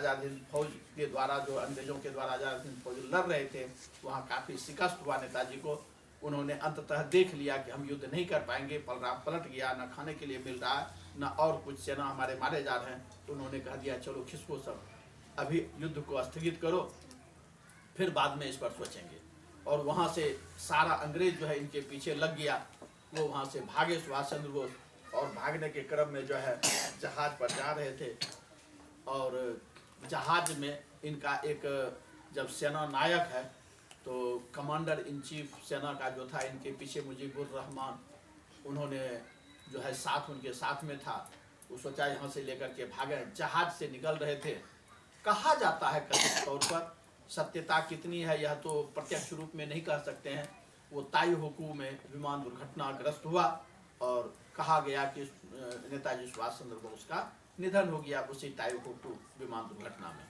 आज़ाद हिंद फौज के द्वारा, जो अंग्रेजों के द्वारा आज़ाद हिंद फौज लड़ रहे थे, वहाँ काफ़ी शिकस्त हुआ नेताजी को। उन्होंने अंततः देख लिया कि हम युद्ध नहीं कर पाएंगे, बलराम पलट गया, न खाने के लिए मिल रहा है, न और कुछ सेना हमारे मारे जा रहे हैं। तो उन्होंने कह दिया चलो खिसको सब, अभी युद्ध को स्थगित करो, फिर बाद में इस पर सोचेंगे। और वहाँ से सारा अंग्रेज जो है इनके पीछे लग गया। वो वहाँ से भागे सुभाष चंद्र बोस, और भागने के क्रम में जो है जहाज पर जा रहे थे, और जहाज में इनका एक, जब सेना नायक है तो कमांडर इन चीफ सेना का जो था इनके पीछे मुजीबुर रहमान, उन्होंने जो है साथ, उनके साथ में था। वो सोचा यहाँ से लेकर के भागे, जहाज से निकल रहे थे। कहा जाता है कथित तौर पर, सत्यता कितनी है यह तो प्रत्यक्ष रूप में नहीं कह सकते हैं, वो ताई होकू में विमान दुर्घटनाग्रस्त हुआ और कहा गया कि नेताजी सुभाष चंद्र बोस का निधन हो गया उसी ताई होकू विमान दुर्घटना में।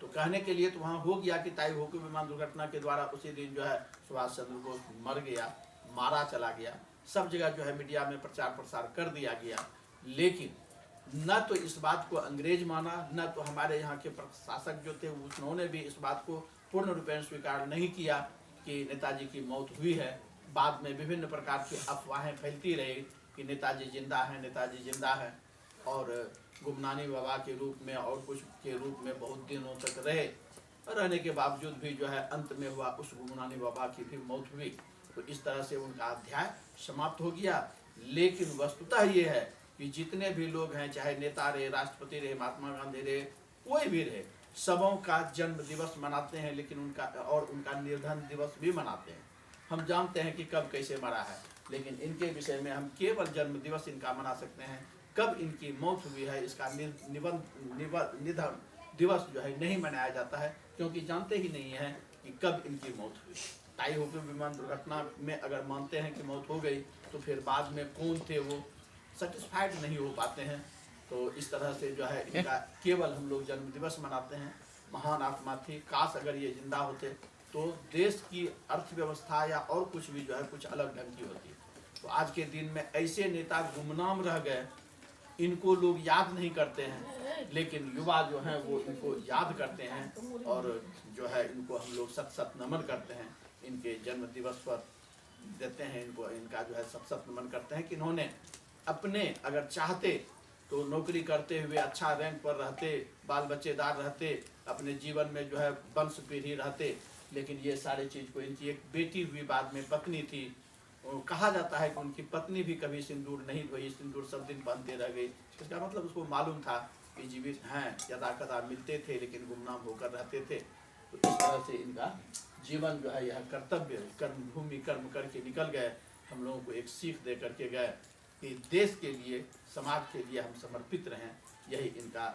तो कहने के लिए तो वहाँ हो गया कि ताई होकू विमान दुर्घटना के द्वारा उसी दिन जो है सुभाष चंद्र बोस मर गया, मारा चला गया। सब जगह जो है मीडिया में प्रचार प्रसार कर दिया गया, लेकिन न तो इस बात को अंग्रेज माना, न तो हमारे यहाँ के प्रशासक जो थे उन्होंने भी इस बात को पूर्ण रूपेण स्वीकार नहीं किया कि नेताजी की मौत हुई है। बाद में विभिन्न प्रकार की अफवाहें फैलती रही कि नेताजी जिंदा है, नेताजी जिंदा है, और गुमनानी बाबा के रूप में और कुछ के रूप में बहुत दिनों तक रहे। रहने के बावजूद भी जो है अंत में हुआ उस गुमनानी बाबा की भी मौत हुई। तो इस तरह से उनका अध्याय समाप्त हो गया। लेकिन वस्तुतः ये है कि जितने भी लोग हैं, चाहे नेता रहे, राष्ट्रपति रहे, महात्मा गांधी रहे, कोई भी रहे, सबों का जन्म दिवस मनाते हैं, लेकिन उनका निर्धन दिवस भी मनाते हैं। हम जानते हैं कि कब कैसे मरा है, लेकिन इनके विषय में हम केवल जन्म दिवस इनका मना सकते हैं। कब इनकी मौत हुई है इसका निधन दिवस जो है नहीं मनाया जाता है, क्योंकि जानते ही नहीं है कि कब इनकी मौत हुई। ताई होकू विमान दुर्घटना में अगर मानते हैं कि मौत हो गई, तो फिर बाद में कौन थे वो सेटिस्फाइड नहीं हो पाते हैं। तो इस तरह से जो है इनका केवल हम लोग जन्म दिवस मनाते हैं। महान आत्मा थी, काश अगर ये जिंदा होते तो देश की अर्थव्यवस्था या और कुछ भी जो है कुछ अलग ढंग की होती। तो आज के दिन में ऐसे नेता गुमनाम रह गए, इनको लोग याद नहीं करते हैं, लेकिन युवा जो हैं वो इनको याद करते हैं, और जो है इनको हम लोग सत सत नमन करते हैं। इनके जन्म दिवस पर देते हैं इनको, इनका जो है सत सत नमन करते हैं कि इन्होंने अपने अगर चाहते तो नौकरी करते हुए अच्छा रैंक पर रहते, बाल बच्चेदार रहते, अपने जीवन में जो है वंश पीढ़ी रहते, लेकिन ये सारी चीज़ को, इनकी एक बेटी हुई, बाद में पत्नी थी, कहा जाता है कि उनकी पत्नी भी कभी सिंदूर नहीं धोई, सिंदूर सब दिन पहनते रह गई। इसका मतलब उसको मालूम था कि जीवित हैं, यदा कदा मिलते थे लेकिन गुमनाम होकर रहते थे। तो इस तरह से इनका जीवन जो है यह कर्तव्य कर्मभूमि कर्म करके निकल गए। हम लोगों को एक सीख दे करके गए कि देश के लिए, समाज के लिए हम समर्पित रहें। यही इनका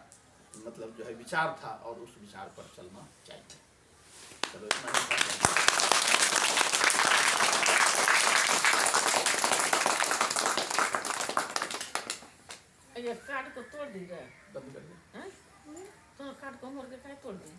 मतलब जो है विचार था, और उस विचार पर चलना चाहिए। चलो इतना ही। ये कार्ड को तोड़ दी जाए, बंद कर दे। तो कार्ड को मोड़ के काय तोड़ दी।